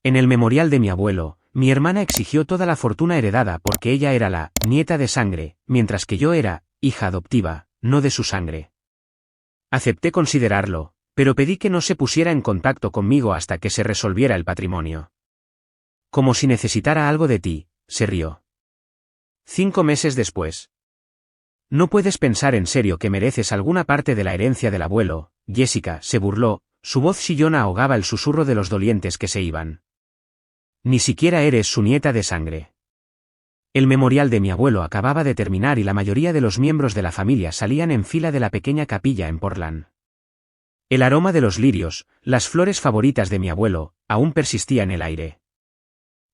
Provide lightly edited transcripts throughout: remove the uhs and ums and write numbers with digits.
En el memorial de mi abuelo, mi hermana exigió toda la fortuna heredada porque ella era la nieta de sangre, mientras que yo era hija adoptiva, no de su sangre. Acepté considerarlo, pero pedí que no se pusiera en contacto conmigo hasta que se resolviera el patrimonio. Como si necesitara algo de ti, se rió. 5 meses después. No puedes pensar en serio que mereces alguna parte de la herencia del abuelo, Jessica se burló, su voz chillona ahogaba el susurro de los dolientes que se iban. Ni siquiera eres su nieta de sangre. El memorial de mi abuelo acababa de terminar y la mayoría de los miembros de la familia salían en fila de la pequeña capilla en Portland. El aroma de los lirios, las flores favoritas de mi abuelo, aún persistía en el aire.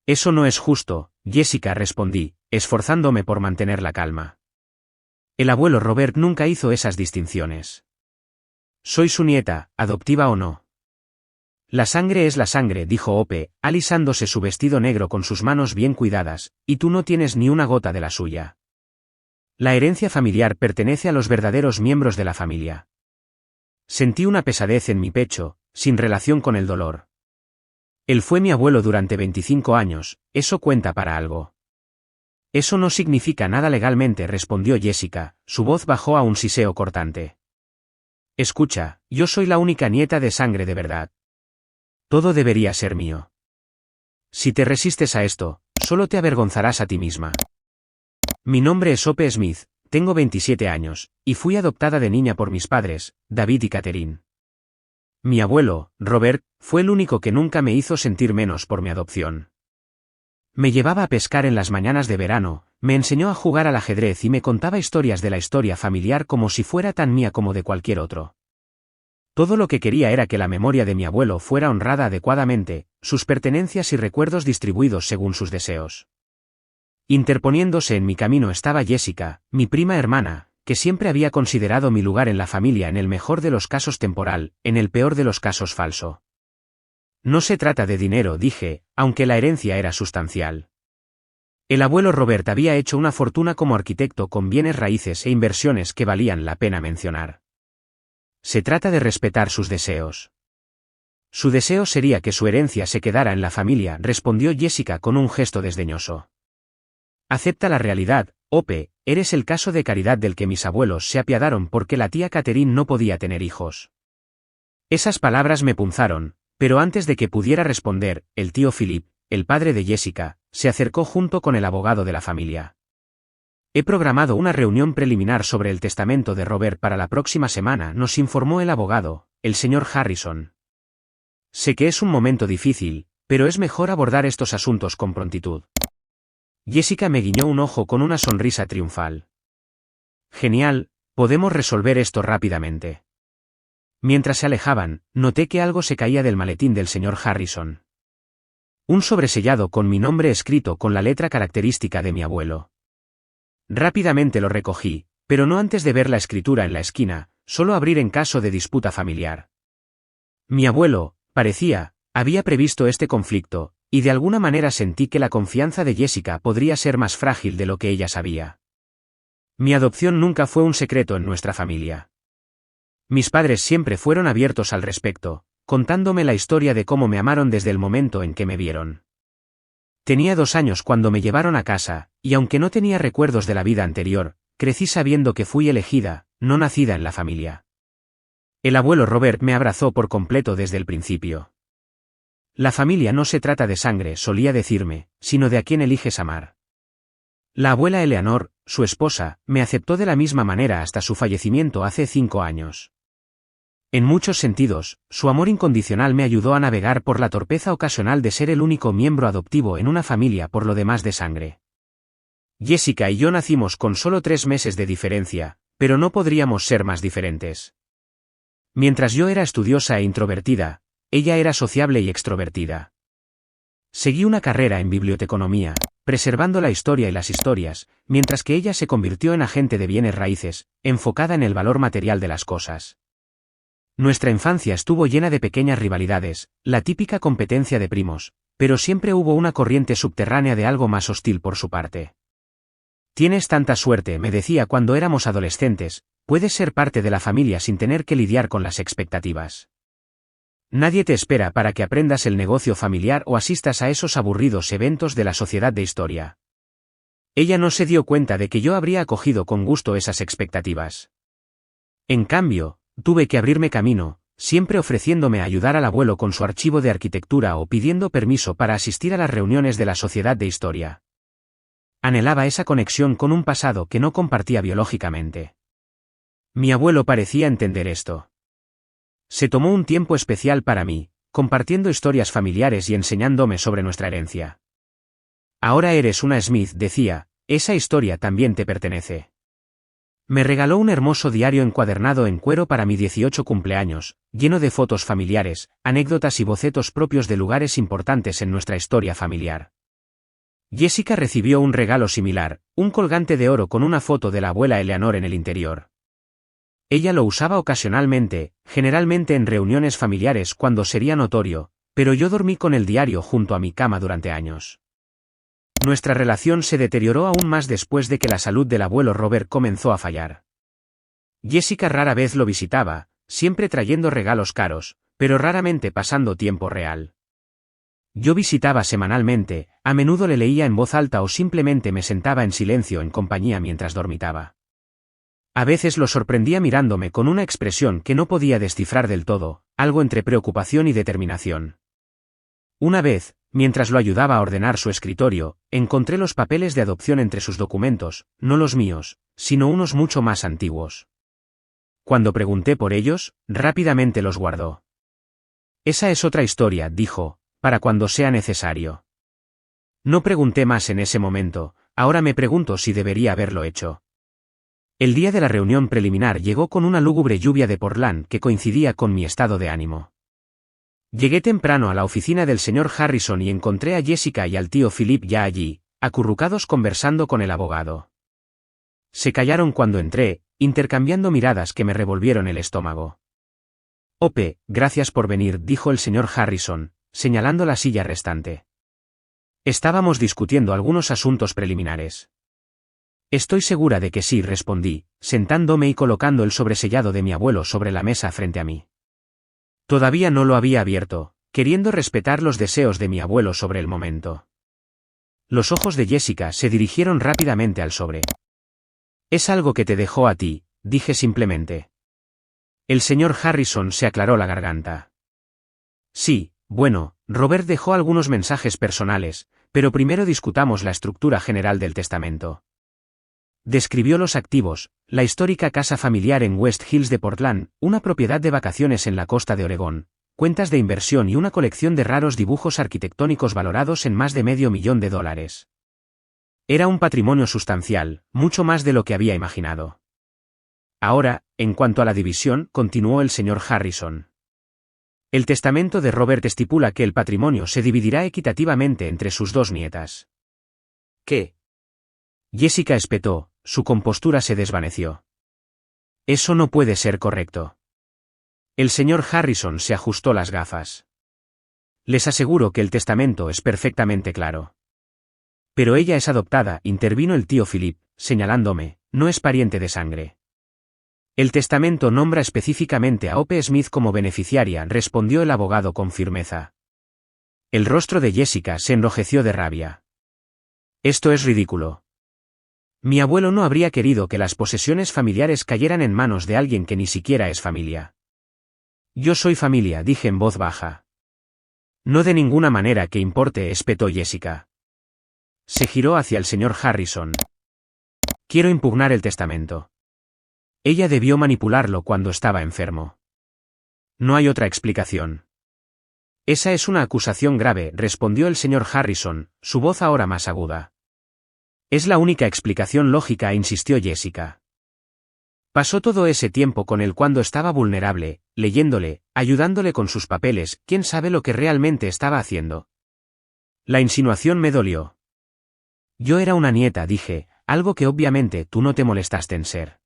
Eso no es justo, Jessica, respondí, esforzándome por mantener la calma. El abuelo Robert nunca hizo esas distinciones. Soy su nieta, adoptiva o no. La sangre es la sangre, dijo Ope, alisándose su vestido negro con sus manos bien cuidadas, y tú no tienes ni una gota de la suya. La herencia familiar pertenece a los verdaderos miembros de la familia. Sentí una pesadez en mi pecho, sin relación con el dolor. Él fue mi abuelo durante 25 años, eso cuenta para algo. Eso no significa nada legalmente, respondió Jessica, su voz bajó a un siseo cortante. Escucha, yo soy la única nieta de sangre de verdad. Todo debería ser mío. Si te resistes a esto, solo te avergonzarás a ti misma. Mi nombre es Ope Smith, tengo 27 años, y fui adoptada de niña por mis padres, David y Catherine. Mi abuelo, Robert, fue el único que nunca me hizo sentir menos por mi adopción. Me llevaba a pescar en las mañanas de verano, me enseñó a jugar al ajedrez y me contaba historias de la historia familiar como si fuera tan mía como de cualquier otro. Todo lo que quería era que la memoria de mi abuelo fuera honrada adecuadamente, sus pertenencias y recuerdos distribuidos según sus deseos. Interponiéndose en mi camino estaba Jessica, mi prima hermana, que siempre había considerado mi lugar en la familia en el mejor de los casos temporal, en el peor de los casos falso. No se trata de dinero, dije, aunque la herencia era sustancial. El abuelo Robert había hecho una fortuna como arquitecto con bienes raíces e inversiones que valían la pena mencionar. Se trata de respetar sus deseos. Su deseo sería que su herencia se quedara en la familia, respondió Jessica con un gesto desdeñoso. Acepta la realidad, Ope, eres el caso de caridad del que mis abuelos se apiadaron porque la tía Catherine no podía tener hijos. Esas palabras me punzaron, pero antes de que pudiera responder, el tío Philip, el padre de Jessica, se acercó junto con el abogado de la familia. He programado una reunión preliminar sobre el testamento de Robert para la próxima semana, nos informó el abogado, el señor Harrison. Sé que es un momento difícil, pero es mejor abordar estos asuntos con prontitud. Jessica me guiñó un ojo con una sonrisa triunfal. Genial, podemos resolver esto rápidamente. Mientras se alejaban, noté que algo se caía del maletín del señor Harrison. Un sobresellado con mi nombre escrito con la letra característica de mi abuelo. Rápidamente lo recogí, pero no antes de ver la escritura en la esquina, solo abrir en caso de disputa familiar. Mi abuelo, parecía, había previsto este conflicto, y de alguna manera sentí que la confianza de Jessica podría ser más frágil de lo que ella sabía. Mi adopción nunca fue un secreto en nuestra familia. Mis padres siempre fueron abiertos al respecto, contándome la historia de cómo me amaron desde el momento en que me vieron. Tenía 2 años cuando me llevaron a casa, y aunque no tenía recuerdos de la vida anterior, crecí sabiendo que fui elegida, no nacida en la familia. El abuelo Robert me abrazó por completo desde el principio. La familia no se trata de sangre, solía decirme, sino de a quién eliges amar. La abuela Eleanor, su esposa, me aceptó de la misma manera hasta su fallecimiento hace 5 años. En muchos sentidos, su amor incondicional me ayudó a navegar por la torpeza ocasional de ser el único miembro adoptivo en una familia por lo demás de sangre. Jessica y yo nacimos con solo 3 meses de diferencia, pero no podríamos ser más diferentes. Mientras yo era estudiosa e introvertida, ella era sociable y extrovertida. Seguí una carrera en biblioteconomía, preservando la historia y las historias, mientras que ella se convirtió en agente de bienes raíces, enfocada en el valor material de las cosas. Nuestra infancia estuvo llena de pequeñas rivalidades, la típica competencia de primos, pero siempre hubo una corriente subterránea de algo más hostil por su parte. Tienes tanta suerte, me decía cuando éramos adolescentes, puedes ser parte de la familia sin tener que lidiar con las expectativas. Nadie te espera para que aprendas el negocio familiar o asistas a esos aburridos eventos de la sociedad de historia. Ella no se dio cuenta de que yo habría acogido con gusto esas expectativas. En cambio, tuve que abrirme camino, siempre ofreciéndome a ayudar al abuelo con su archivo de arquitectura o pidiendo permiso para asistir a las reuniones de la sociedad de historia. Anhelaba esa conexión con un pasado que no compartía biológicamente. Mi abuelo parecía entender esto. Se tomó un tiempo especial para mí, compartiendo historias familiares y enseñándome sobre nuestra herencia. Ahora eres una Smith, decía, esa historia también te pertenece. Me regaló un hermoso diario encuadernado en cuero para mi 18 cumpleaños, lleno de fotos familiares, anécdotas y bocetos propios de lugares importantes en nuestra historia familiar. Jessica recibió un regalo similar, un colgante de oro con una foto de la abuela Eleanor en el interior. Ella lo usaba ocasionalmente, generalmente en reuniones familiares cuando sería notorio, pero yo dormí con el diario junto a mi cama durante años. Nuestra relación se deterioró aún más después de que la salud del abuelo Robert comenzó a fallar. Jessica rara vez lo visitaba, siempre trayendo regalos caros, pero raramente pasando tiempo real. Yo visitaba semanalmente, a menudo le leía en voz alta o simplemente me sentaba en silencio en compañía mientras dormitaba. A veces lo sorprendía mirándome con una expresión que no podía descifrar del todo, algo entre preocupación y determinación. Una vez, mientras lo ayudaba a ordenar su escritorio, encontré los papeles de adopción entre sus documentos, no los míos, sino unos mucho más antiguos. Cuando pregunté por ellos, rápidamente los guardó. Esa es otra historia, dijo, para cuando sea necesario. No pregunté más en ese momento, ahora me pregunto si debería haberlo hecho. El día de la reunión preliminar llegó con una lúgubre lluvia de Portland que coincidía con mi estado de ánimo. Llegué temprano a la oficina del señor Harrison y encontré a Jessica y al tío Philip ya allí, acurrucados conversando con el abogado. Se callaron cuando entré, intercambiando miradas que me revolvieron el estómago. Ope, gracias por venir, dijo el señor Harrison, señalando la silla restante. Estábamos discutiendo algunos asuntos preliminares. Estoy segura de que sí, respondí, sentándome y colocando el sobresellado de mi abuelo sobre la mesa frente a mí. Todavía no lo había abierto, queriendo respetar los deseos de mi abuelo sobre el momento. Los ojos de Jessica se dirigieron rápidamente al sobre. Es algo que te dejó a ti, dije simplemente. El señor Harrison se aclaró la garganta. Sí, bueno, Robert dejó algunos mensajes personales, pero primero discutamos la estructura general del testamento. Describió los activos, la histórica casa familiar en West Hills de Portland, una propiedad de vacaciones en la costa de Oregón, cuentas de inversión y una colección de raros dibujos arquitectónicos valorados en más de $500,000. Era un patrimonio sustancial, mucho más de lo que había imaginado. Ahora, en cuanto a la división, continuó el señor Harrison. El testamento de Robert estipula que el patrimonio se dividirá equitativamente entre sus dos nietas. ¿Qué? Jessica espetó, su compostura se desvaneció. Eso no puede ser correcto. El señor Harrison se ajustó las gafas. Les aseguro que el testamento es perfectamente claro. Pero ella es adoptada, intervino el tío Philip, señalándome, no es pariente de sangre. El testamento nombra específicamente a Ope Smith como beneficiaria, respondió el abogado con firmeza. El rostro de Jessica se enrojeció de rabia. Esto es ridículo. Mi abuelo no habría querido que las posesiones familiares cayeran en manos de alguien que ni siquiera es familia. Yo soy familia, dije en voz baja. No de ninguna manera que importe, espetó Jessica. Se giró hacia el señor Harrison. Quiero impugnar el testamento. Ella debió manipularlo cuando estaba enfermo. No hay otra explicación. Esa es una acusación grave, respondió el señor Harrison, su voz ahora más aguda. Es la única explicación lógica, insistió Jessica. Pasó todo ese tiempo con él cuando estaba vulnerable, leyéndole, ayudándole con sus papeles, quién sabe lo que realmente estaba haciendo. La insinuación me dolió. Yo era una nieta, dije, algo que obviamente tú no te molestaste en ser.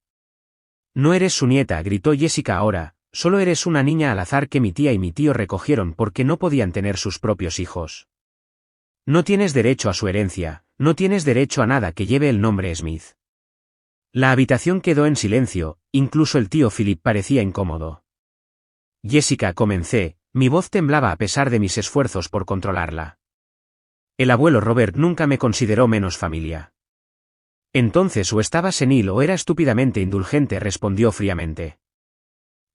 No eres su nieta, gritó Jessica ahora, solo eres una niña al azar que mi tía y mi tío recogieron porque no podían tener sus propios hijos. No tienes derecho a su herencia, no tienes derecho a nada que lleve el nombre Smith. La habitación quedó en silencio, incluso el tío Philip parecía incómodo. Jessica, comencé, Mi voz temblaba a pesar de mis esfuerzos por controlarla. El abuelo Robert nunca me consideró menos familia. Entonces o estaba senil o era estúpidamente indulgente, respondió fríamente.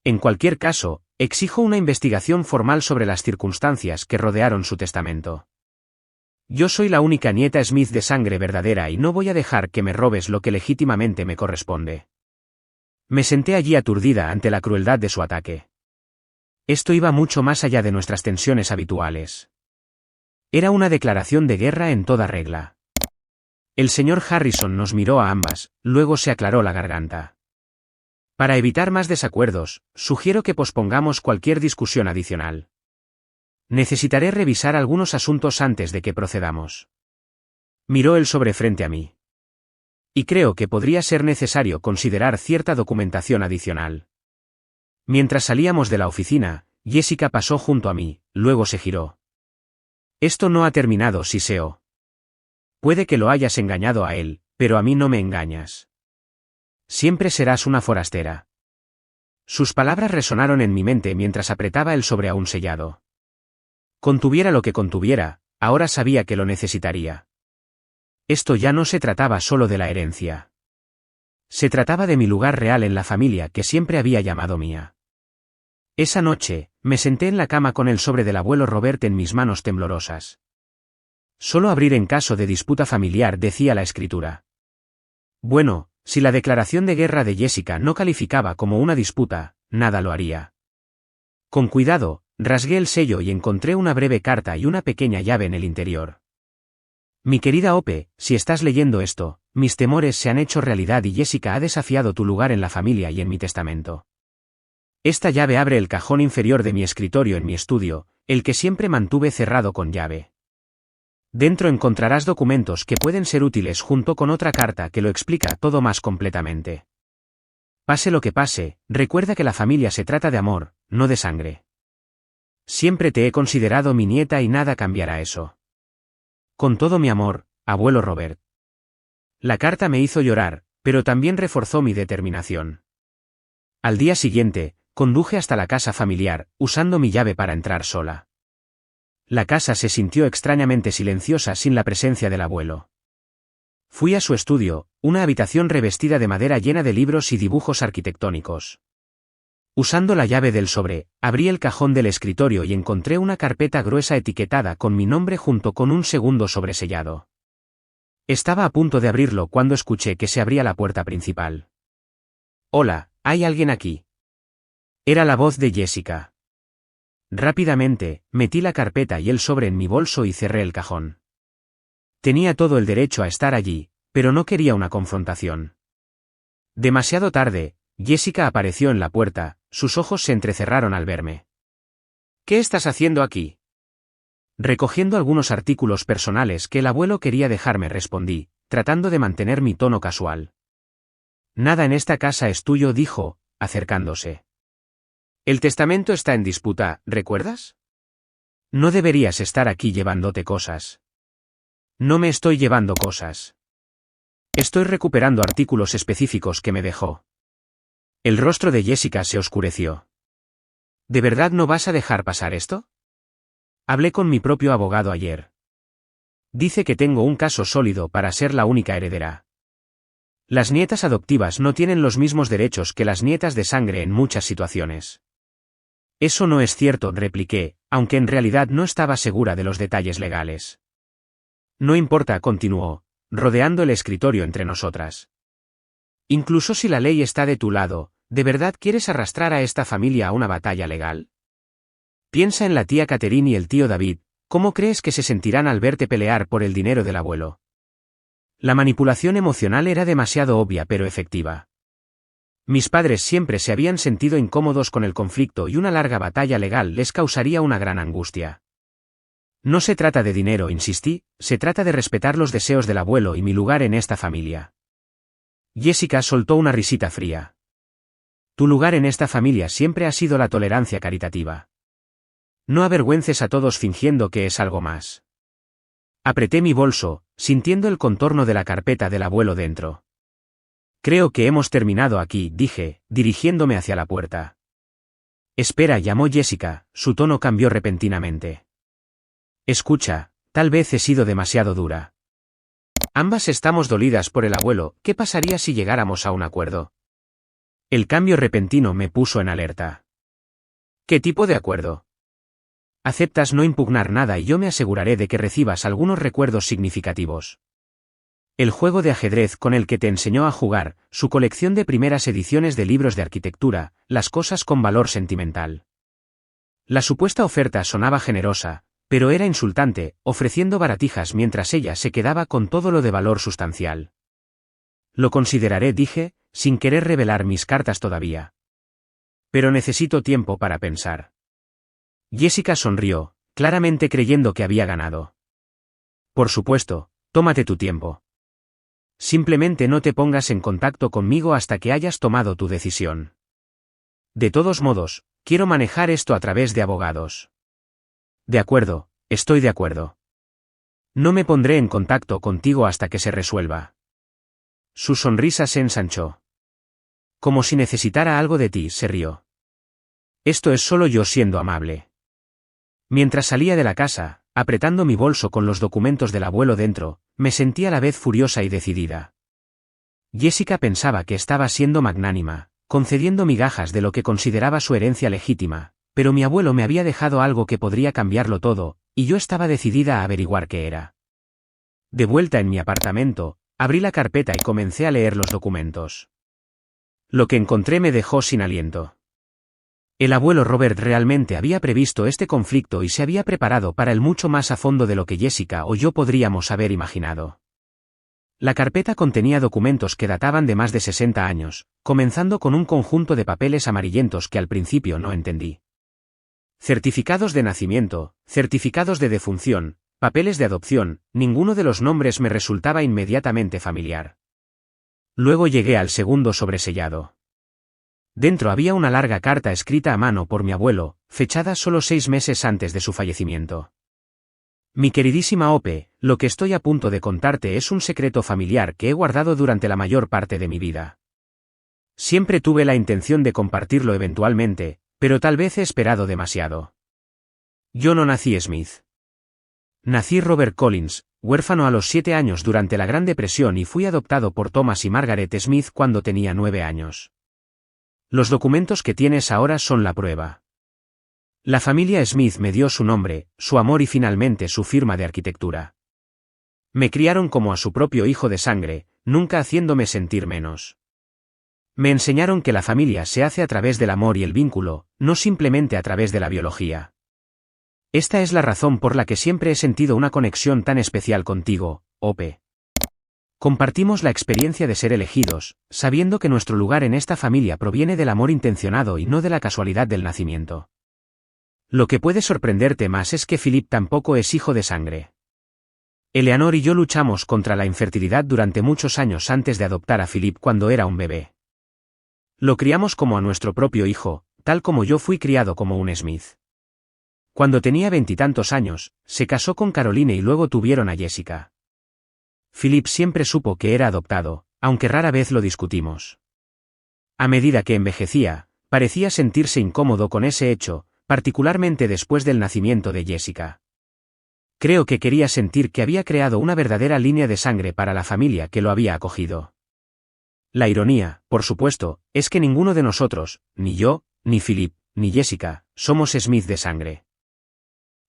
En cualquier caso, exijo una investigación formal sobre las circunstancias que rodearon su testamento. Yo soy la única nieta Smith de sangre verdadera y no voy a dejar que me robes lo que legítimamente me corresponde. Me senté allí aturdida ante la crueldad de su ataque. Esto iba mucho más allá de nuestras tensiones habituales. Era una declaración de guerra en toda regla. El señor Harrison nos miró a ambas, luego se aclaró la garganta. Para evitar más desacuerdos, sugiero que pospongamos cualquier discusión adicional. Necesitaré revisar algunos asuntos antes de que procedamos. Miró el sobre frente a mí. Y creo que podría ser necesario considerar cierta documentación adicional. Mientras salíamos de la oficina, Jessica pasó junto a mí, luego se giró. Esto no ha terminado, siseó. Puede que lo hayas engañado a él, pero a mí no me engañas. Siempre serás una forastera. Sus palabras resonaron en mi mente mientras apretaba el sobre aún sellado. Contuviera lo que contuviera, ahora sabía que lo necesitaría. Esto ya no se trataba solo de la herencia. Se trataba de mi lugar real en la familia que siempre había llamado mía. Esa noche, me senté en la cama con el sobre del abuelo Robert en mis manos temblorosas. Solo abrir en caso de disputa familiar, decía la escritura. Bueno, si la declaración de guerra de Jessica no calificaba como una disputa, nada lo haría. Con cuidado, rasgué el sello y encontré una breve carta y una pequeña llave en el interior. Mi querida Ope, si estás leyendo esto, mis temores se han hecho realidad y Jessica ha desafiado tu lugar en la familia y en mi testamento. Esta llave abre el cajón inferior de mi escritorio en mi estudio, el que siempre mantuve cerrado con llave. Dentro encontrarás documentos que pueden ser útiles junto con otra carta que lo explica todo más completamente. Pase lo que pase, recuerda que la familia se trata de amor, no de sangre. Siempre te he considerado mi nieta y nada cambiará eso. Con todo mi amor, abuelo Robert. La carta me hizo llorar, pero también reforzó mi determinación. Al día siguiente, conduje hasta la casa familiar, usando mi llave para entrar sola. La casa se sintió extrañamente silenciosa sin la presencia del abuelo. Fui a su estudio, una habitación revestida de madera llena de libros y dibujos arquitectónicos. Usando la llave del sobre, abrí el cajón del escritorio y encontré una carpeta gruesa etiquetada con mi nombre junto con un segundo sobresellado. Estaba a punto de abrirlo cuando escuché que se abría la puerta principal. «Hola, ¿hay alguien aquí?» Era la voz de Jessica. Rápidamente, metí la carpeta y el sobre en mi bolso y cerré el cajón. Tenía todo el derecho a estar allí, pero no quería una confrontación. Demasiado tarde, Jessica apareció en la puerta, sus ojos se entrecerraron al verme. «¿Qué estás haciendo aquí?» «Recogiendo algunos artículos personales que el abuelo quería dejarme», respondí, tratando de mantener mi tono casual. «Nada en esta casa es tuyo», dijo, acercándose. «El testamento está en disputa, ¿recuerdas? No deberías estar aquí llevándote cosas». «No me estoy llevando cosas. Estoy recuperando artículos específicos que me dejó». El rostro de Jessica se oscureció. ¿De verdad no vas a dejar pasar esto? Hablé con mi propio abogado ayer. Dice que tengo un caso sólido para ser la única heredera. Las nietas adoptivas no tienen los mismos derechos que las nietas de sangre en muchas situaciones. Eso no es cierto, repliqué, aunque en realidad no estaba segura de los detalles legales. No importa, continuó, rodeando el escritorio entre nosotras. Incluso si la ley está de tu lado, ¿de verdad quieres arrastrar a esta familia a una batalla legal? Piensa en la tía Catherine y el tío David, ¿cómo crees que se sentirán al verte pelear por el dinero del abuelo? La manipulación emocional era demasiado obvia pero efectiva. Mis padres siempre se habían sentido incómodos con el conflicto y una larga batalla legal les causaría una gran angustia. No se trata de dinero, insistí, se trata de respetar los deseos del abuelo y mi lugar en esta familia. Jessica soltó una risita fría. Tu lugar en esta familia siempre ha sido la tolerancia caritativa. No avergüences a todos fingiendo que es algo más. Apreté mi bolso, sintiendo el contorno de la carpeta del abuelo dentro. Creo que hemos terminado aquí, dije, dirigiéndome hacia la puerta. Espera, llamó Jessica, su tono cambió repentinamente. Escucha, tal vez he sido demasiado dura. Ambas estamos dolidas por el abuelo, ¿qué pasaría si llegáramos a un acuerdo? El cambio repentino me puso en alerta. ¿Qué tipo de acuerdo? Aceptas no impugnar nada y yo me aseguraré de que recibas algunos recuerdos significativos. El juego de ajedrez con el que te enseñó a jugar, su colección de primeras ediciones de libros de arquitectura, las cosas con valor sentimental. La supuesta oferta sonaba generosa, pero era insultante, ofreciendo baratijas mientras ella se quedaba con todo lo de valor sustancial. Lo consideraré, dije, sin querer revelar mis cartas todavía. Pero necesito tiempo para pensar. Jessica sonrió, claramente creyendo que había ganado. Por supuesto, tómate tu tiempo. Simplemente no te pongas en contacto conmigo hasta que hayas tomado tu decisión. De todos modos, quiero manejar esto a través de abogados. De acuerdo, estoy de acuerdo. No me pondré en contacto contigo hasta que se resuelva. Su sonrisa se ensanchó. Como si necesitara algo de ti, se rió. Esto es solo yo siendo amable. Mientras salía de la casa, apretando mi bolso con los documentos del abuelo dentro, me sentí a la vez furiosa y decidida. Jessica pensaba que estaba siendo magnánima, concediendo migajas de lo que consideraba su herencia legítima, pero mi abuelo me había dejado algo que podría cambiarlo todo, y yo estaba decidida a averiguar qué era. De vuelta en mi apartamento, abrí la carpeta y comencé a leer los documentos. Lo que encontré me dejó sin aliento. El abuelo Robert realmente había previsto este conflicto y se había preparado para él mucho más a fondo de lo que Jessica o yo podríamos haber imaginado. La carpeta contenía documentos que databan de más de 60 años, comenzando con un conjunto de papeles amarillentos que al principio no entendí. Certificados de nacimiento, certificados de defunción, papeles de adopción, ninguno de los nombres me resultaba inmediatamente familiar. Luego llegué al segundo sobresellado. Dentro había una larga carta escrita a mano por mi abuelo, fechada solo 6 meses antes de su fallecimiento. Mi queridísima Ope, lo que estoy a punto de contarte es un secreto familiar que he guardado durante la mayor parte de mi vida. Siempre tuve la intención de compartirlo eventualmente, pero tal vez he esperado demasiado. Yo no nací Smith. Nací Robert Collins, huérfano a los 7 años durante la Gran Depresión y fui adoptado por Thomas y Margaret Smith cuando tenía 9 años. Los documentos que tienes ahora son la prueba. La familia Smith me dio su nombre, su amor y finalmente su firma de arquitectura. Me criaron como a su propio hijo de sangre, nunca haciéndome sentir menos. Me enseñaron que la familia se hace a través del amor y el vínculo, no simplemente a través de la biología. Esta es la razón por la que siempre he sentido una conexión tan especial contigo, Ope. Compartimos la experiencia de ser elegidos, sabiendo que nuestro lugar en esta familia proviene del amor intencionado y no de la casualidad del nacimiento. Lo que puede sorprenderte más es que Philip tampoco es hijo de sangre. Eleanor y yo luchamos contra la infertilidad durante muchos años antes de adoptar a Philip cuando era un bebé. Lo criamos como a nuestro propio hijo, tal como yo fui criado como un Smith. Cuando tenía 20 y tantos años, se casó con Caroline y luego tuvieron a Jessica. Philip siempre supo que era adoptado, aunque rara vez lo discutimos. A medida que envejecía, parecía sentirse incómodo con ese hecho, particularmente después del nacimiento de Jessica. Creo que quería sentir que había creado una verdadera línea de sangre para la familia que lo había acogido. La ironía, por supuesto, es que ninguno de nosotros, ni yo, ni Philip, ni Jessica, somos Smith de sangre.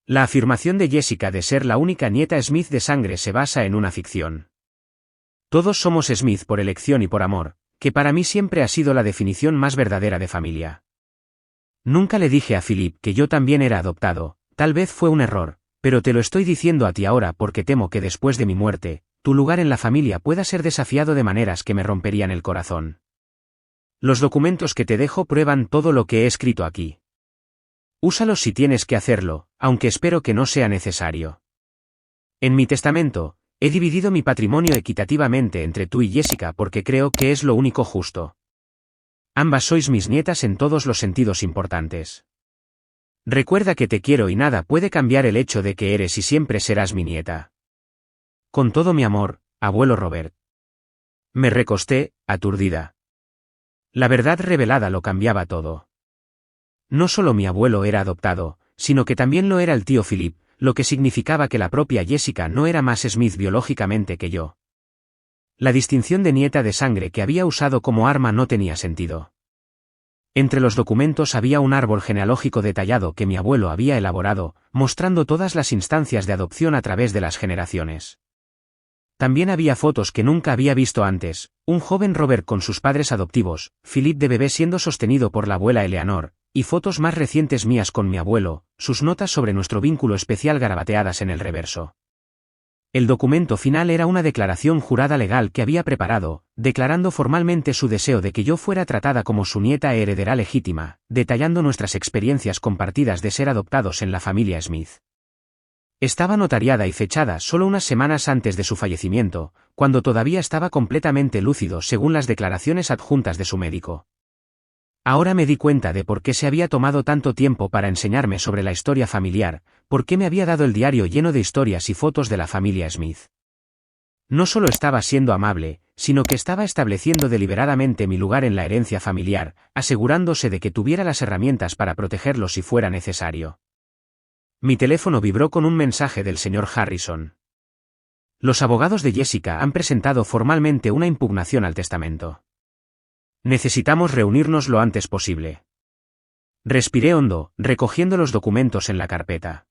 La afirmación de Jessica de ser la única nieta Smith de sangre se basa en una ficción. Todos somos Smith por elección y por amor, que para mí siempre ha sido la definición más verdadera de familia. Nunca le dije a Philip que yo también era adoptado, tal vez fue un error, pero te lo estoy diciendo a ti ahora porque temo que después de mi muerte, tu lugar en la familia pueda ser desafiado de maneras que me romperían el corazón. Los documentos que te dejo prueban todo lo que he escrito aquí. Úsalos si tienes que hacerlo, aunque espero que no sea necesario. En mi testamento, he dividido mi patrimonio equitativamente entre tú y Jessica porque creo que es lo único justo. Ambas sois mis nietas en todos los sentidos importantes. Recuerda que te quiero y nada puede cambiar el hecho de que eres y siempre serás mi nieta. Con todo mi amor, abuelo Robert. Me recosté, aturdida. La verdad revelada lo cambiaba todo. No solo mi abuelo era adoptado, sino que también lo era el tío Philip, lo que significaba que la propia Jessica no era más Smith biológicamente que yo. La distinción de nieta de sangre que había usado como arma no tenía sentido. Entre los documentos había un árbol genealógico detallado que mi abuelo había elaborado, mostrando todas las instancias de adopción a través de las generaciones. También había fotos que nunca había visto antes, un joven Robert con sus padres adoptivos, Philip de bebé siendo sostenido por la abuela Eleanor, y fotos más recientes mías con mi abuelo, sus notas sobre nuestro vínculo especial garabateadas en el reverso. El documento final era una declaración jurada legal que había preparado, declarando formalmente su deseo de que yo fuera tratada como su nieta e heredera legítima, detallando nuestras experiencias compartidas de ser adoptados en la familia Smith. Estaba notariada y fechada solo unas semanas antes de su fallecimiento, cuando todavía estaba completamente lúcido según las declaraciones adjuntas de su médico. Ahora me di cuenta de por qué se había tomado tanto tiempo para enseñarme sobre la historia familiar, por qué me había dado el diario lleno de historias y fotos de la familia Smith. No solo estaba siendo amable, sino que estaba estableciendo deliberadamente mi lugar en la herencia familiar, asegurándose de que tuviera las herramientas para protegerlo si fuera necesario. Mi teléfono vibró con un mensaje del señor Harrison. Los abogados de Jessica han presentado formalmente una impugnación al testamento. Necesitamos reunirnos lo antes posible. Respiré hondo, recogiendo los documentos en la carpeta.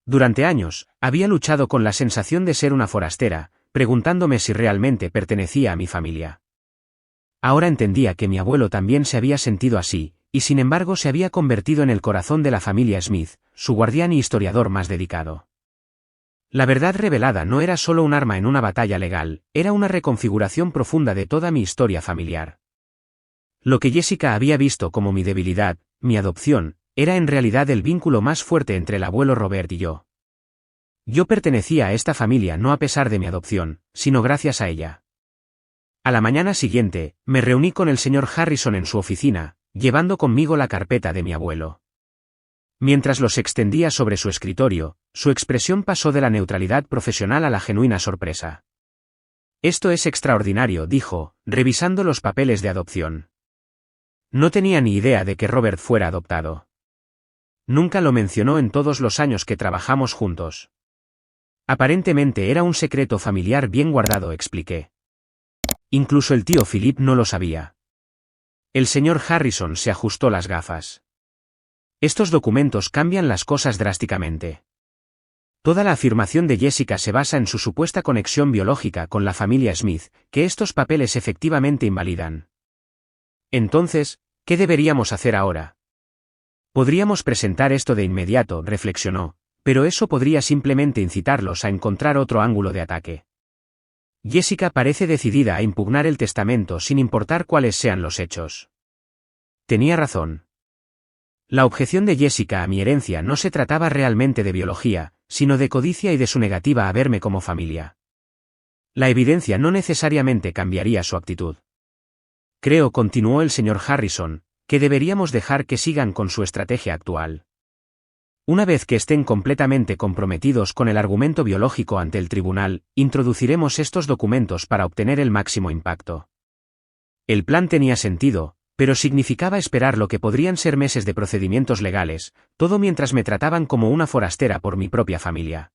Durante años, había luchado con la sensación de ser una forastera, preguntándome si realmente pertenecía a mi familia. Ahora entendía que mi abuelo también se había sentido así, y sin embargo se había convertido en el corazón de la familia Smith, su guardián y historiador más dedicado. La verdad revelada no era solo un arma en una batalla legal, era una reconfiguración profunda de toda mi historia familiar. Lo que Jessica había visto como mi debilidad, mi adopción, era en realidad el vínculo más fuerte entre el abuelo Robert y yo. Yo pertenecía a esta familia no a pesar de mi adopción, sino gracias a ella. A la mañana siguiente, me reuní con el señor Harrison en su oficina, llevando conmigo la carpeta de mi abuelo. Mientras los extendía sobre su escritorio, su expresión pasó de la neutralidad profesional a la genuina sorpresa. Esto es extraordinario, dijo, revisando los papeles de adopción. No tenía ni idea de que Robert fuera adoptado. Nunca lo mencionó en todos los años que trabajamos juntos. Aparentemente era un secreto familiar bien guardado, expliqué. Incluso el tío Philip no lo sabía. El señor Harrison se ajustó las gafas. Estos documentos cambian las cosas drásticamente. Toda la afirmación de Jessica se basa en su supuesta conexión biológica con la familia Smith, que estos papeles efectivamente invalidan. Entonces, ¿qué deberíamos hacer ahora? Podríamos presentar esto de inmediato, reflexionó, pero eso podría simplemente incitarlos a encontrar otro ángulo de ataque. Jessica parece decidida a impugnar el testamento sin importar cuáles sean los hechos. Tenía razón. La objeción de Jessica a mi herencia no se trataba realmente de biología, sino de codicia y de su negativa a verme como familia. La evidencia no necesariamente cambiaría su actitud. Creo, continuó el señor Harrison, que deberíamos dejar que sigan con su estrategia actual. Una vez que estén completamente comprometidos con el argumento biológico ante el tribunal, introduciremos estos documentos para obtener el máximo impacto. El plan tenía sentido, pero significaba esperar lo que podrían ser meses de procedimientos legales, todo mientras me trataban como una forastera por mi propia familia.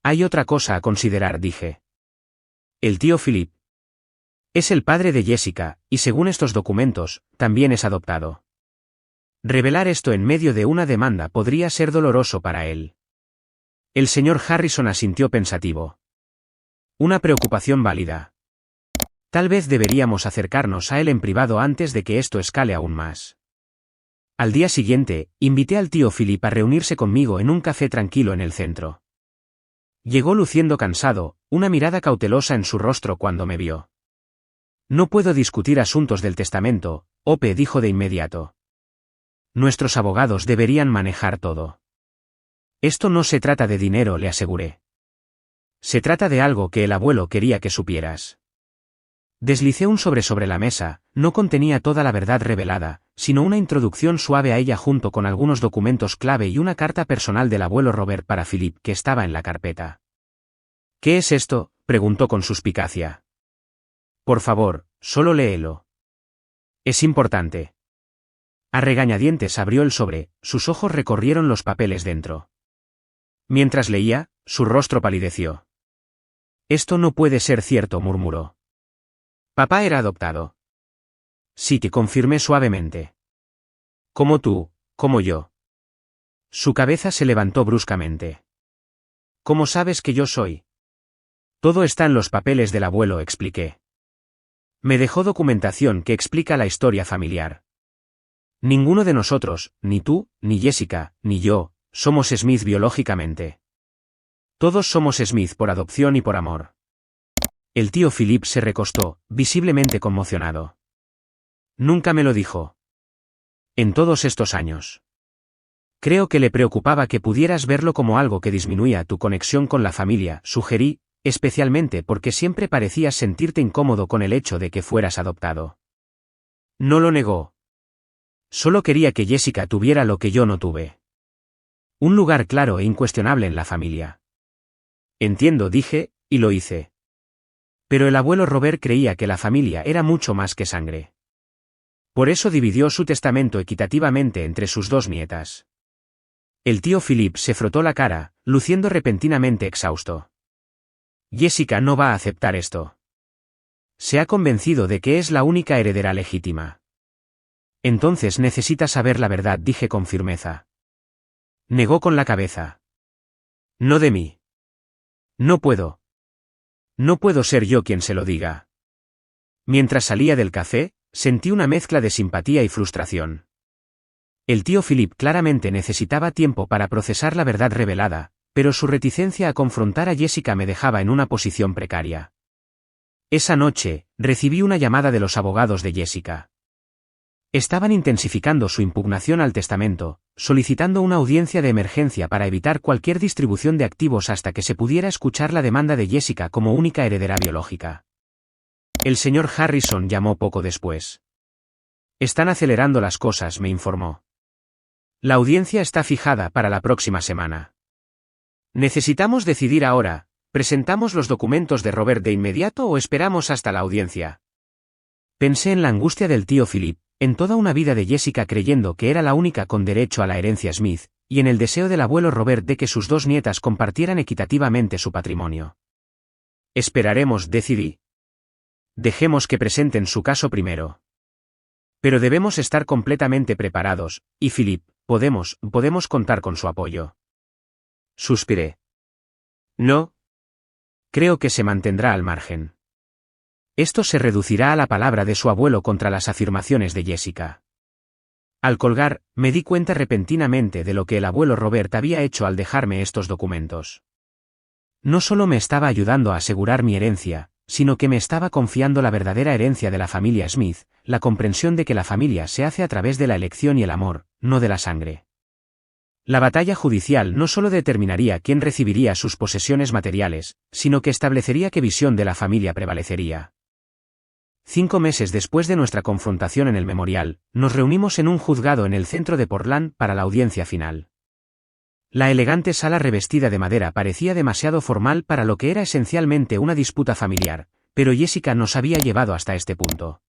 Hay otra cosa a considerar, dije. El tío Philip es el padre de Jessica, y según estos documentos, también es adoptado. Revelar esto en medio de una demanda podría ser doloroso para él. El señor Harrison asintió pensativo. Una preocupación válida. Tal vez deberíamos acercarnos a él en privado antes de que esto escale aún más. Al día siguiente, invité al tío Philip a reunirse conmigo en un café tranquilo en el centro. Llegó luciendo cansado, una mirada cautelosa en su rostro cuando me vio. No puedo discutir asuntos del testamento, Ope dijo de inmediato. Nuestros abogados deberían manejar todo. Esto no se trata de dinero, le aseguré. Se trata de algo que el abuelo quería que supieras. Deslicé un sobre la mesa, no contenía toda la verdad revelada, sino una introducción suave a ella junto con algunos documentos clave y una carta personal del abuelo Robert para Philip que estaba en la carpeta. ¿Qué es esto?, preguntó con suspicacia. Por favor, solo léelo. Es importante. A regañadientes abrió el sobre, sus ojos recorrieron los papeles dentro. Mientras leía, su rostro palideció. Esto no puede ser cierto, murmuró. Papá era adoptado. Sí, que confirmé suavemente. Como tú, como yo. Su cabeza se levantó bruscamente. ¿Cómo sabes que yo soy? Todo está en los papeles del abuelo, expliqué. Me dejó documentación que explica la historia familiar. Ninguno de nosotros, ni tú, ni Jessica, ni yo, somos Smith biológicamente. Todos somos Smith por adopción y por amor. El tío Philip se recostó, visiblemente conmocionado. Nunca me lo dijo. En todos estos años. Creo que le preocupaba que pudieras verlo como algo que disminuía tu conexión con la familia, sugerí, especialmente porque siempre parecías sentirte incómodo con el hecho de que fueras adoptado. No lo negó. Solo quería que Jessica tuviera lo que yo no tuve. Un lugar claro e incuestionable en la familia. Entiendo, dije, y lo hice. Pero el abuelo Robert creía que la familia era mucho más que sangre. Por eso dividió su testamento equitativamente entre sus dos nietas. El tío Philip se frotó la cara, luciendo repentinamente exhausto. Jessica no va a aceptar esto. Se ha convencido de que es la única heredera legítima. Entonces necesita saber la verdad, dije con firmeza. Negó con la cabeza. No de mí. No puedo. No puedo ser yo quien se lo diga. Mientras salía del café, sentí una mezcla de simpatía y frustración. El tío Philip claramente necesitaba tiempo para procesar la verdad revelada, pero su reticencia a confrontar a Jessica me dejaba en una posición precaria. Esa noche, recibí una llamada de los abogados de Jessica. Estaban intensificando su impugnación al testamento, solicitando una audiencia de emergencia para evitar cualquier distribución de activos hasta que se pudiera escuchar la demanda de Jessica como única heredera biológica. El señor Harrison llamó poco después. Están acelerando las cosas, me informó. La audiencia está fijada para la próxima semana. Necesitamos decidir ahora, ¿presentamos los documentos de Robert de inmediato o esperamos hasta la audiencia? Pensé en la angustia del tío Philip, en toda una vida de Jessica creyendo que era la única con derecho a la herencia Smith, y en el deseo del abuelo Robert de que sus dos nietas compartieran equitativamente su patrimonio. Esperaremos, decidí. Dejemos que presenten su caso primero. Pero debemos estar completamente preparados, y Philip, podemos contar con su apoyo. Suspiré. No. Creo que se mantendrá al margen. Esto se reducirá a la palabra de su abuelo contra las afirmaciones de Jessica. Al colgar, me di cuenta repentinamente de lo que el abuelo Robert había hecho al dejarme estos documentos. No solo me estaba ayudando a asegurar mi herencia, sino que me estaba confiando la verdadera herencia de la familia Smith, la comprensión de que la familia se hace a través de la elección y el amor, no de la sangre. La batalla judicial no solo determinaría quién recibiría sus posesiones materiales, sino que establecería qué visión de la familia prevalecería. 5 meses después de nuestra confrontación en el memorial, nos reunimos en un juzgado en el centro de Portland para la audiencia final. La elegante sala revestida de madera parecía demasiado formal para lo que era esencialmente una disputa familiar, pero Jessica nos había llevado hasta este punto.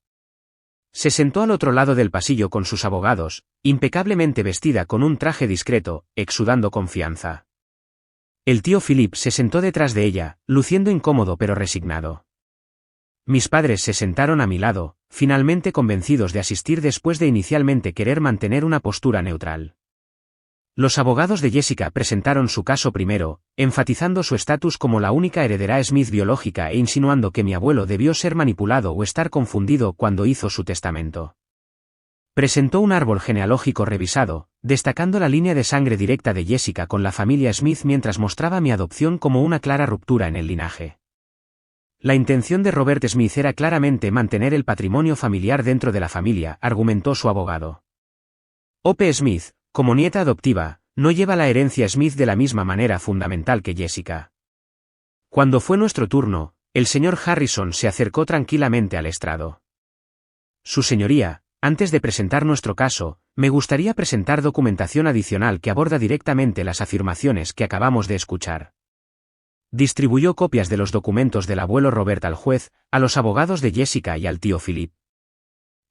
Se sentó al otro lado del pasillo con sus abogados, impecablemente vestida con un traje discreto, exudando confianza. El tío Philip se sentó detrás de ella, luciendo incómodo pero resignado. Mis padres se sentaron a mi lado, finalmente convencidos de asistir después de inicialmente querer mantener una postura neutral. Los abogados de Jessica presentaron su caso primero, enfatizando su estatus como la única heredera Smith biológica e insinuando que mi abuelo debió ser manipulado o estar confundido cuando hizo su testamento. Presentó un árbol genealógico revisado, destacando la línea de sangre directa de Jessica con la familia Smith mientras mostraba mi adopción como una clara ruptura en el linaje. La intención de Robert Smith era claramente mantener el patrimonio familiar dentro de la familia, argumentó su abogado. Hope Smith, como nieta adoptiva, no lleva la herencia Smith de la misma manera fundamental que Jessica. Cuando fue nuestro turno, el señor Harrison se acercó tranquilamente al estrado. Su señoría, antes de presentar nuestro caso, me gustaría presentar documentación adicional que aborda directamente las afirmaciones que acabamos de escuchar. Distribuyó copias de los documentos del abuelo Robert al juez, a los abogados de Jessica y al tío Philip.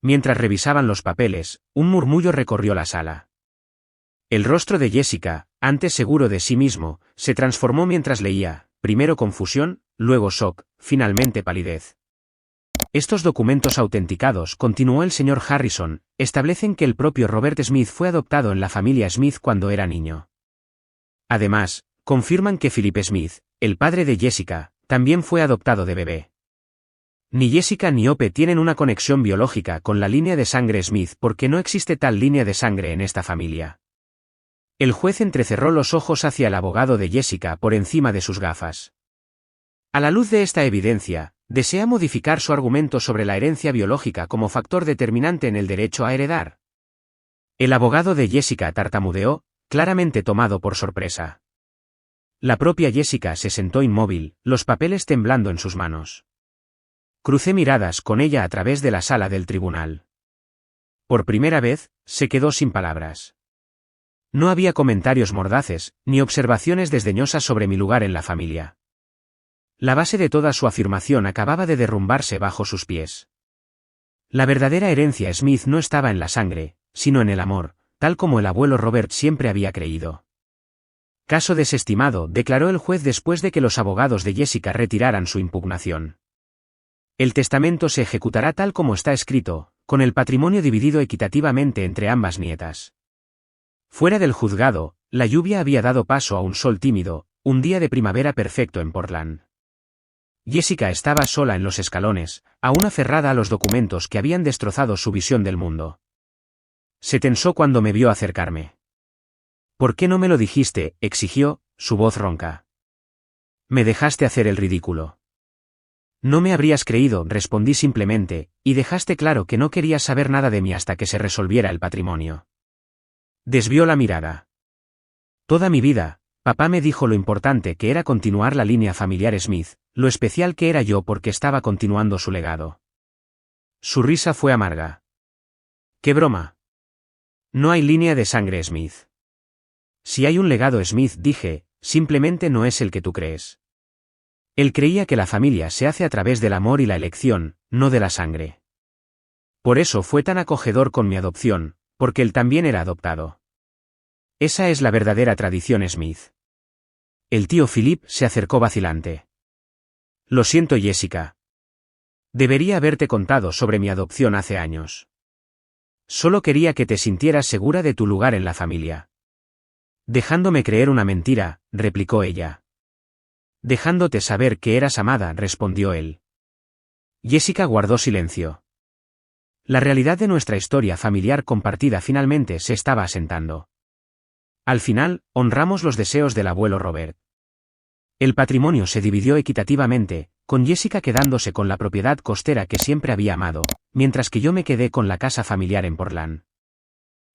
Mientras revisaban los papeles, un murmullo recorrió la sala. El rostro de Jessica, antes seguro de sí mismo, se transformó mientras leía, primero confusión, luego shock, finalmente palidez. Estos documentos autenticados, continuó el señor Harrison, establecen que el propio Robert Smith fue adoptado en la familia Smith cuando era niño. Además, confirman que Philip Smith, el padre de Jessica, también fue adoptado de bebé. Ni Jessica ni Hope tienen una conexión biológica con la línea de sangre Smith porque no existe tal línea de sangre en esta familia. El juez entrecerró los ojos hacia el abogado de Jessica por encima de sus gafas. A la luz de esta evidencia, ¿desea modificar su argumento sobre la herencia biológica como factor determinante en el derecho a heredar? El abogado de Jessica tartamudeó, claramente tomado por sorpresa. La propia Jessica se sentó inmóvil, los papeles temblando en sus manos. Crucé miradas con ella a través de la sala del tribunal. Por primera vez, se quedó sin palabras. No había comentarios mordaces, ni observaciones desdeñosas sobre mi lugar en la familia. La base de toda su afirmación acababa de derrumbarse bajo sus pies. La verdadera herencia Smith no estaba en la sangre, sino en el amor, tal como el abuelo Robert siempre había creído. Caso desestimado, declaró el juez después de que los abogados de Jessica retiraran su impugnación. El testamento se ejecutará tal como está escrito, con el patrimonio dividido equitativamente entre ambas nietas. Fuera del juzgado, la lluvia había dado paso a un sol tímido, un día de primavera perfecto en Portland. Jessica estaba sola en los escalones, aún aferrada a los documentos que habían destrozado su visión del mundo. Se tensó cuando me vio acercarme. «¿Por qué no me lo dijiste?», exigió, su voz ronca. «Me dejaste hacer el ridículo». «No me habrías creído», respondí simplemente, y dejaste claro que no querías saber nada de mí hasta que se resolviera el patrimonio. Desvió la mirada. Toda mi vida, papá me dijo lo importante que era continuar la línea familiar Smith, lo especial que era yo porque estaba continuando su legado. Su risa fue amarga. «¿Qué broma? No hay línea de sangre Smith». «Si hay un legado Smith», dije, «simplemente no es el que tú crees». Él creía que la familia se hace a través del amor y la elección, no de la sangre. Por eso fue tan acogedor con mi adopción, porque él también era adoptado. Esa es la verdadera tradición Smith. El tío Philip se acercó vacilante. «Lo siento, Jessica. Debería haberte contado sobre mi adopción hace años. Solo quería que te sintieras segura de tu lugar en la familia». «Dejándome creer una mentira», replicó ella. «Dejándote saber que eras amada», respondió él. Jessica guardó silencio. La realidad de nuestra historia familiar compartida finalmente se estaba asentando. Al final, honramos los deseos del abuelo Robert. El patrimonio se dividió equitativamente, con Jessica quedándose con la propiedad costera que siempre había amado, mientras que yo me quedé con la casa familiar en Portland.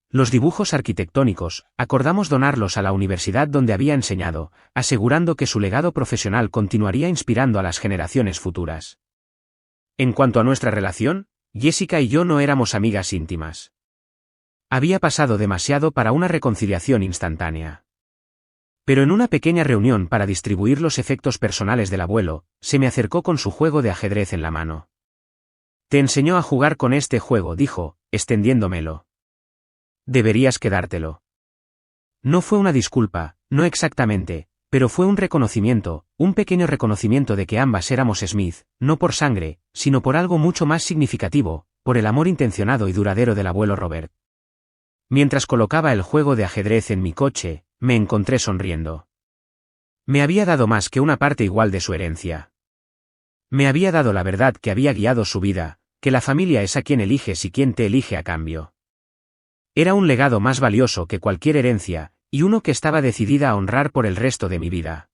Los dibujos arquitectónicos, acordamos donarlos a la universidad donde había enseñado, asegurando que su legado profesional continuaría inspirando a las generaciones futuras. En cuanto a nuestra relación, Jessica y yo no éramos amigas íntimas. Había pasado demasiado para una reconciliación instantánea. Pero en una pequeña reunión para distribuir los efectos personales del abuelo, se me acercó con su juego de ajedrez en la mano. «Te enseñó a jugar con este juego», dijo, extendiéndomelo. «Deberías quedártelo». No fue una disculpa, no exactamente, pero fue un reconocimiento, un pequeño reconocimiento de que ambas éramos Smith, no por sangre, sino por algo mucho más significativo, por el amor intencionado y duradero del abuelo Robert. Mientras colocaba el juego de ajedrez en mi coche, me encontré sonriendo. Me había dado más que una parte igual de su herencia. Me había dado la verdad que había guiado su vida, que la familia es a quien eliges y quien te elige a cambio. Era un legado más valioso que cualquier herencia, y uno que estaba decidida a honrar por el resto de mi vida.